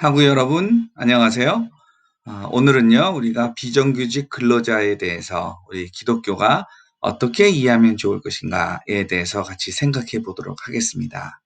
한국 여러분, 안녕하세요. 오늘은요, 우리가 비정규직 근로자에 대해서 우리 기독교가 어떻게 이해하면 좋을 것인가에 대해서 같이 생각해 보도록 하겠습니다.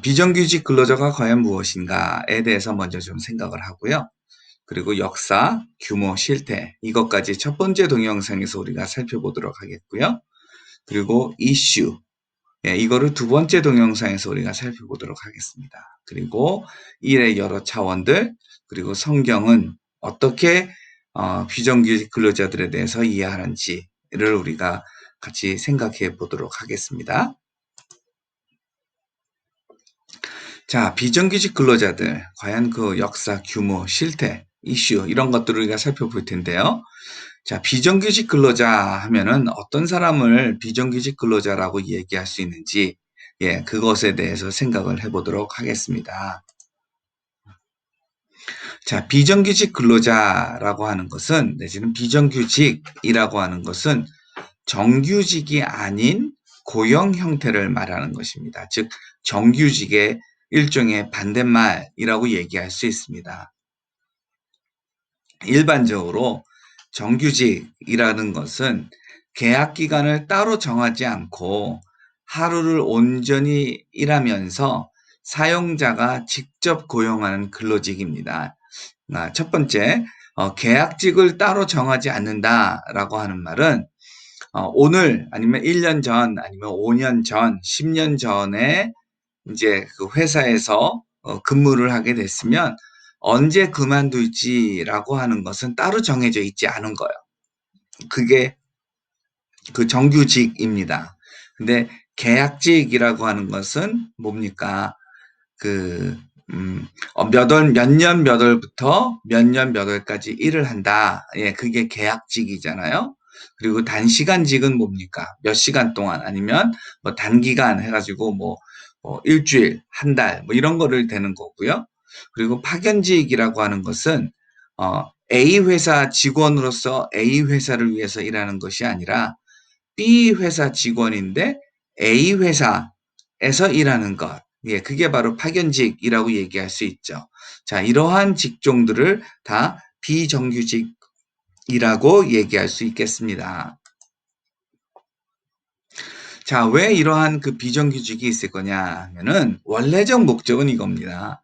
비정규직 근로자가 과연 무엇인가에 대해서 먼저 좀 생각을 하고요. 그리고 역사, 규모, 실태, 이것까지 첫 번째 동영상에서 우리가 살펴보도록 하겠고요. 그리고 이슈, 이거를 두 번째 동영상에서 우리가 살펴보도록 하겠습니다. 그리고 일의 여러 차원들, 그리고 성경은 어떻게 비정규직 근로자들에 대해서 이해하는지를 우리가 같이 생각해 보도록 하겠습니다. 자, 비정규직 근로자들, 과연 그 역사, 규모, 실태, 이슈 이런 것들을 우리가 살펴볼 텐데요. 자, 비정규직 근로자 하면은 어떤 사람을 비정규직 근로자라고 얘기할 수 있는지, 그것에 대해서 생각을 해보도록 하겠습니다. 자, 비정규직 근로자라고 하는 것은, 내지는 비정규직이라고 하는 것은 정규직이 아닌 고용 형태를 말하는 것입니다. 즉, 정규직의 일종의 반대말이라고 얘기할 수 있습니다. 일반적으로 정규직이라는 것은 계약 기간을 따로 정하지 않고 하루를 온전히 일하면서 사용자가 직접 고용하는 근로직입니다. 첫 번째, 계약직을 따로 정하지 않는다라고 하는 말은 오늘 아니면 1년 전 아니면 5년 전, 10년 전에 이제 그 회사에서 근무를 하게 됐으면 언제 그만둘지라고 하는 것은 따로 정해져 있지 않은 거예요. 그게 그 정규직입니다. 근데 계약직이라고 하는 것은 뭡니까? 그, 몇 년 몇 월부터 몇 년 몇 월까지 일을 한다. 그게 계약직이잖아요. 그리고 단시간직은 뭡니까? 몇 시간 동안 아니면 뭐 단기간 해가지고 뭐 일주일, 한 달, 뭐 이런 거를 되는 거고요. 그리고 파견직이라고 하는 것은, A 회사 직원으로서 A 회사를 위해서 일하는 것이 아니라 B 회사 직원인데 A 회사에서 일하는 것. 그게 바로 파견직이라고 얘기할 수 있죠. 자, 이러한 직종들을 다 비정규직이라고 얘기할 수 있겠습니다. 자, 왜 이러한 그 비정규직이 있을 거냐 하면은 원래적 목적은 이겁니다.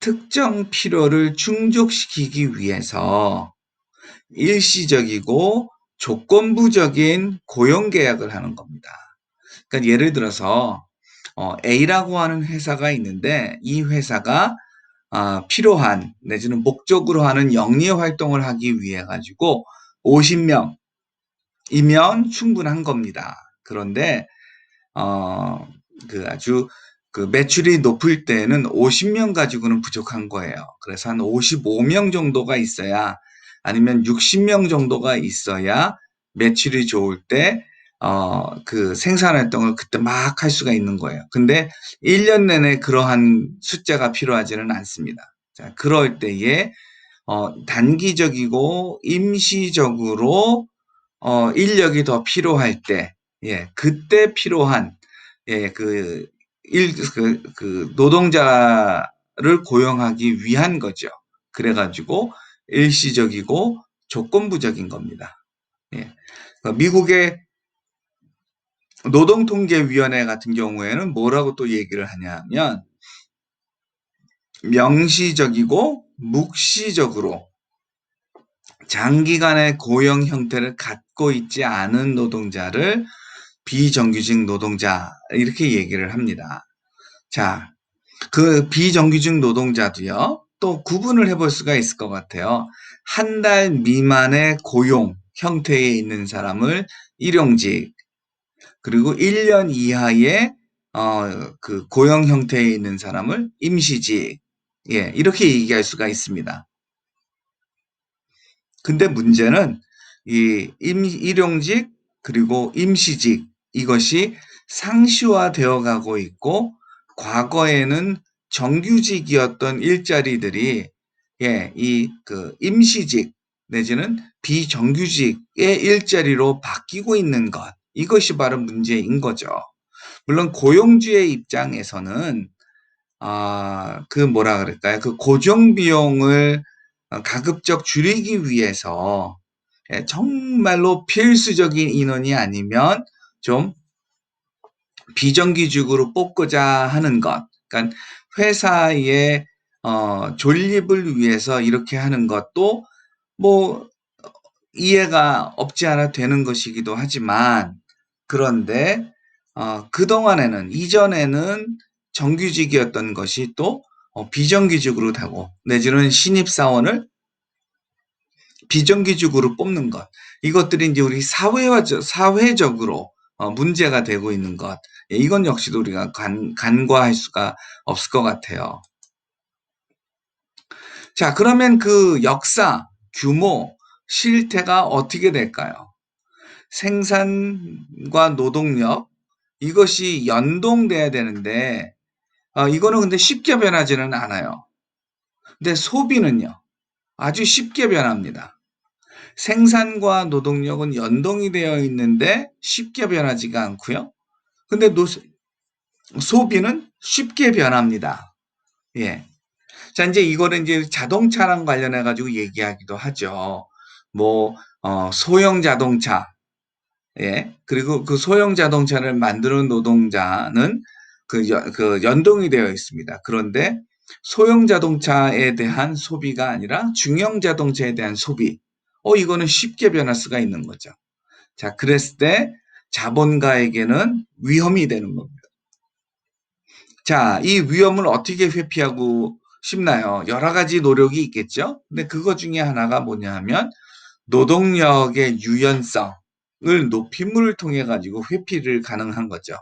특정 필요를 충족시키기 위해서 일시적이고 조건부적인 고용 계약을 하는 겁니다. 그러니까 예를 들어서 A라고 하는 회사가 있는데 이 회사가 필요한 내지는 목적으로 하는 영리 활동을 하기 위해 가지고 50명이면 충분한 겁니다. 그런데 아주 그 매출이 높을 때는 50명 가지고는 부족한 거예요. 그래서 한 55명 정도가 있어야 아니면 60명 정도가 있어야 매출이 좋을 때 그 생산 활동을 그때 막 할 수가 있는 거예요. 근데 1년 내내 그러한 숫자가 필요하지는 않습니다. 자, 그럴 때에 단기적이고 임시적으로 인력이 더 필요할 때, 그때 필요한, 그 노동자를 고용하기 위한 거죠. 그래가지고 일시적이고 조건부적인 겁니다. 미국의 노동통계위원회 같은 경우에는 뭐라고 또 얘기를 하냐면, 명시적이고 묵시적으로 장기간의 고용 형태를 갖고 있지 않은 노동자를 비정규직 노동자 이렇게 얘기를 합니다. 자, 그 비정규직 노동자도요. 또 구분을 해볼 수가 있을 것 같아요. 한 달 미만의 고용 형태에 있는 사람을 일용직, 그리고 1년 이하의 그 고용 형태에 있는 사람을 임시직, 이렇게 얘기할 수가 있습니다. 근데 문제는 이 일용직 그리고 임시직 이것이 상시화되어 가고 있고 과거에는 정규직이었던 일자리들이 이 그 임시직 내지는 비정규직의 일자리로 바뀌고 있는 것 이것이 바로 문제인 거죠. 물론 고용주의 입장에서는 그 뭐라 그럴까요? 그 고정 비용을 가급적 줄이기 위해서 정말로 필수적인 인원이 아니면 좀 비정규직으로 뽑고자 하는 것. 그러니까 회사의 존립을 위해서 이렇게 하는 것도 뭐 이해가 없지 않아 되는 것이기도 하지만 그런데 그동안에는 이전에는 정규직이었던 것이 또 비정규직으로 되고 내지는 신입사원을 비정규직으로 뽑는 것. 이것들이 이제 우리 사회적으로 문제가 되고 있는 것. 예, 이건 역시도 우리가 간과할 수가 없을 것 같아요. 자, 그러면 그 역사, 규모, 실태가 어떻게 될까요? 생산과 노동력, 이것이 연동돼야 되는데, 이거는 근데 쉽게 변하지는 않아요. 근데 소비는요, 아주 쉽게 변합니다. 생산과 노동력은 연동이 되어 있는데 쉽게 변하지가 않고요. 근데 소비는 쉽게 변합니다. 예. 자, 이제 이거를 이제 자동차랑 관련해 가지고 얘기하기도 하죠. 뭐, 소형 자동차, 예. 그리고 그 소형 자동차를 만드는 노동자는 그 연동이 되어 있습니다. 그런데 소형 자동차에 대한 소비가 아니라 중형 자동차에 대한 소비. 이거는 쉽게 변할 수가 있는 거죠. 자, 그랬을 때 자본가에게는 위험이 되는 겁니다. 자, 이 위험을 어떻게 회피하고 싶나요? 여러 가지 노력이 있겠죠? 근데 그거 중에 하나가 뭐냐 하면 노동력의 유연성을 높임을 통해 가지고 회피를 가능한 거죠.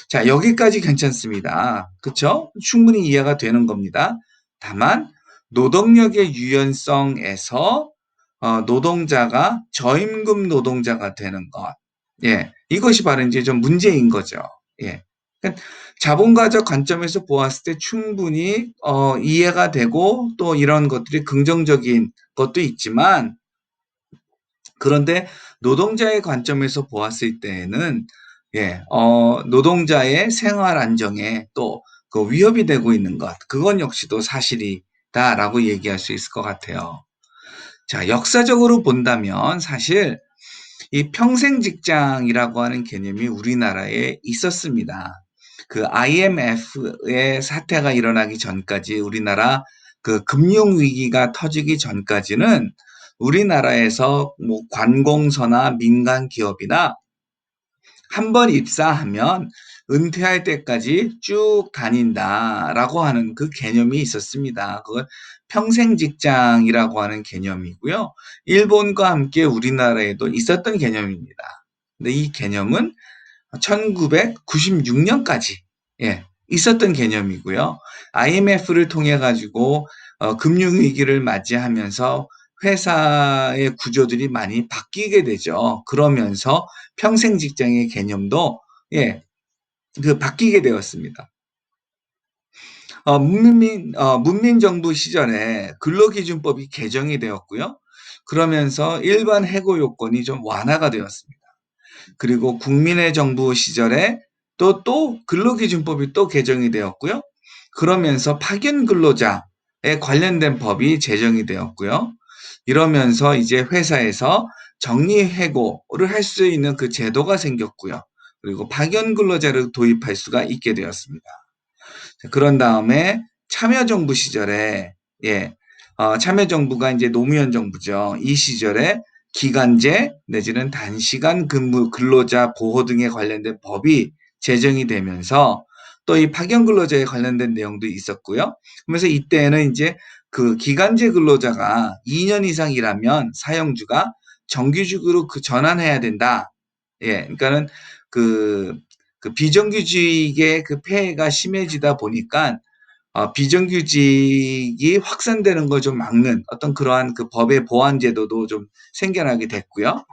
자, 여기까지 괜찮습니다. 그쵸? 충분히 이해가 되는 겁니다. 다만 노동력의 유연성에서 노동자가 저임금 노동자가 되는 것. 예. 이것이 바로 이제 좀 문제인 거죠. 예. 그러니까 자본가적 관점에서 보았을 때 충분히 이해가 되고 또 이런 것들이 긍정적인 것도 있지만 그런데 노동자의 관점에서 보았을 때에는 예, 노동자의 생활 안정에 또 그 위협이 되고 있는 것, 그건 역시도 사실이다라고 얘기할 수 있을 것 같아요. 자, 역사적으로 본다면 사실 이 평생 직장이라고 하는 개념이 우리나라에 있었습니다. 그 IMF의 사태가 일어나기 전까지 우리나라 그 금융 위기가 터지기 전까지는 우리나라에서 뭐 관공서나 민간 기업이나 한 번 입사하면 은퇴할 때까지 쭉 다닌다라고 하는 그 개념이 있었습니다. 그걸 평생 직장이라고 하는 개념이고요. 일본과 함께 우리나라에도 있었던 개념입니다. 근데 이 개념은 1996년까지 예, 있었던 개념이고요. IMF를 통해 가지고 금융위기를 맞이하면서 회사의 구조들이 많이 바뀌게 되죠. 그러면서 평생 직장의 개념도 예, 그 바뀌게 되었습니다. 문민정부 시절에 근로기준법이 개정이 되었고요. 그러면서 일반 해고 요건이 좀 완화가 되었습니다. 그리고 국민의 정부 시절에 또 근로기준법이 또 개정이 되었고요. 그러면서 파견 근로자에 관련된 법이 제정이 되었고요. 이러면서 이제 회사에서 정리해고를 할 수 있는 그 제도가 생겼고요. 그리고 파견 근로자를 도입할 수가 있게 되었습니다. 그런 다음에 참여정부 시절에 예, 참여정부가 이제 노무현 정부죠. 이 시절에 기간제 내지는 단시간 근무 근로자 보호 등에 관련된 법이 제정이 되면서 또 이 파견 근로자에 관련된 내용도 있었고요. 그러면서 이때는 이제 그 기간제 근로자가 2년 이상 일하면 사용주가 정규직으로 그 전환해야 된다. 예, 그러니까는 그, 그 비정규직의 그 폐해가 심해지다 보니까 비정규직이 확산되는 걸 좀 막는 어떤 그러한 그 법의 보완 제도도 좀 생겨나게 됐고요.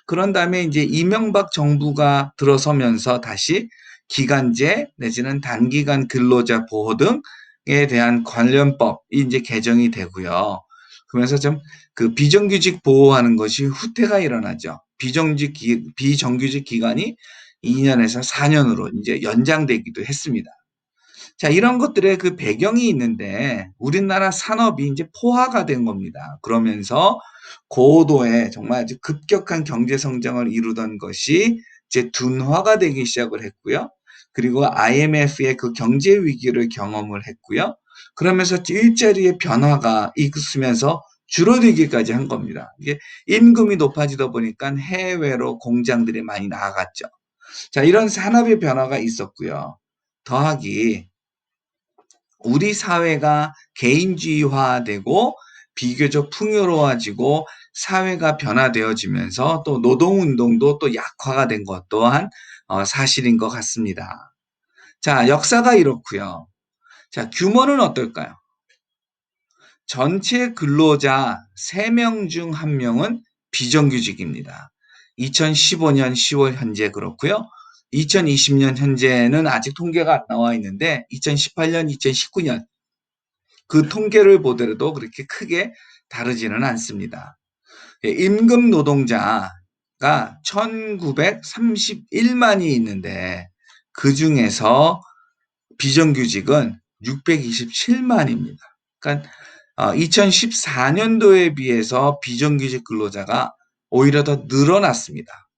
그런 다음에 이제 이명박 정부가 들어서면서 다시 기간제 내지는 단기간 근로자 보호 등에 대한 관련법이 이제 개정이 되고요. 그러면서 좀 그 비정규직 보호하는 것이 후퇴가 일어나죠. 비정규직 기간이 2년에서 4년으로 이제 연장되기도 했습니다. 자, 이런 것들의 그 배경이 있는데 우리나라 산업이 이제 포화가 된 겁니다. 그러면서 고도의 정말 아주 급격한 경제 성장을 이루던 것이 이제 둔화가 되기 시작을 했고요. 그리고 IMF의 그 경제 위기를 경험을 했고요. 그러면서 일자리의 변화가 있으면서 줄어들기까지 한 겁니다. 이게 임금이 높아지다 보니까 해외로 공장들이 많이 나아갔죠. 자, 이런 산업의 변화가 있었고요. 더하기 우리 사회가 개인주의화되고 비교적 풍요로워지고 사회가 변화되어지면서 또 노동운동도 또 약화가 된 것 또한 사실인 것 같습니다. 자, 역사가 이렇고요. 자, 규모는 어떨까요? 전체 근로자 3명 중 1명은 비정규직입니다. 2015년 10월 현재 그렇고요. 2020년 현재는 아직 통계가 안 나와 있는데 2018년, 2019년 그 통계를 보더라도 그렇게 크게 다르지는 않습니다. 임금 노동자가 1931만이 있는데 그 중에서 비정규직은 627만입니다. 그러니까 2014년도에 비해서 비정규직 근로자가 오히려 더 늘어났습니다.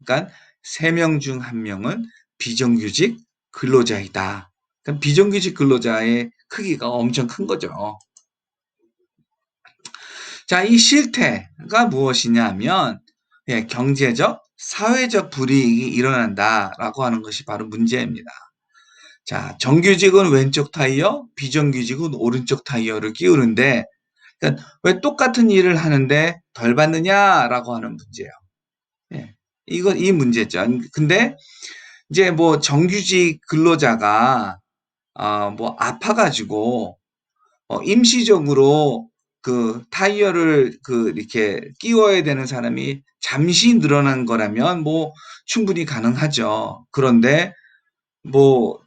그러니까 3명 중 1명은 비정규직 근로자이다. 그러니까 비정규직 근로자의 크기가 엄청 큰 거죠. 자, 이 실태가 무엇이냐 하면 경제적, 사회적 불이익이 일어난다라고 하는 것이 바로 문제입니다. 자, 정규직은 왼쪽 타이어, 비정규직은 오른쪽 타이어를 끼우는데 그러니까 왜 똑같은 일을 하는데 덜 받느냐라고 하는 문제예요. 예. 이 문제죠. 근데 이제 뭐 정규직 근로자가 뭐 아파가지고 임시적으로 그 타이어를 그 이렇게 끼워야 되는 사람이 잠시 늘어난 거라면 뭐 충분히 가능하죠. 그런데 뭐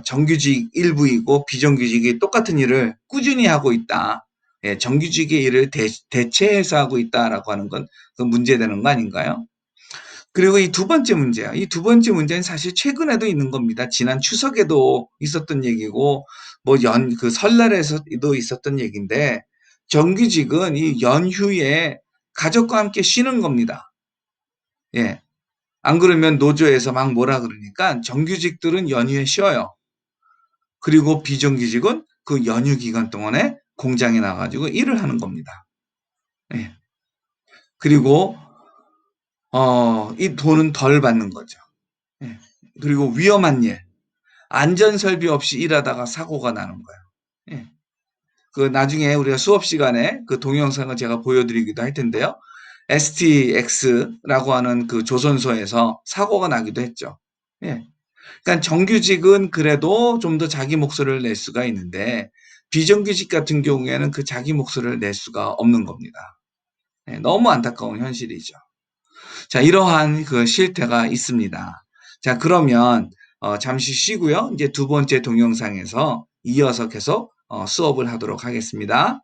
정규직 일부이고 비정규직이 똑같은 일을 꾸준히 하고 있다. 예, 정규직의 일을 대체해서 하고 있다라고 하는 건 그 문제되는 거 아닌가요? 그리고 이 두 번째 문제야. 이 두 번째 문제는 사실 최근에도 있는 겁니다. 지난 추석에도 있었던 얘기고, 뭐 그 설날에서도 있었던 얘기인데, 정규직은 이 연휴에 가족과 함께 쉬는 겁니다. 예. 안 그러면 노조에서 막 뭐라 그러니까 정규직들은 연휴에 쉬어요. 그리고 비정규직은 그 연휴 기간 동안에 공장에 나가지고 일을 하는 겁니다. 예. 그리고 이 돈은 덜 받는 거죠. 예. 그리고 위험한 일, 안전설비 없이 일하다가 사고가 나는 거예요. 예. 그 나중에 우리가 수업 시간에 그 동영상을 제가 보여드리기도 할 텐데요. STX라고 하는 그 조선소에서 사고가 나기도 했죠. 예. 그러니까 정규직은 그래도 좀 더 자기 목소리를 낼 수가 있는데 비정규직 같은 경우에는 그 자기 목소리를 낼 수가 없는 겁니다. 예, 너무 안타까운 현실이죠. 자, 이러한 그 실태가 있습니다. 자, 그러면 잠시 쉬고요. 이제 두 번째 동영상에서 이어서 계속 수업을 하도록 하겠습니다.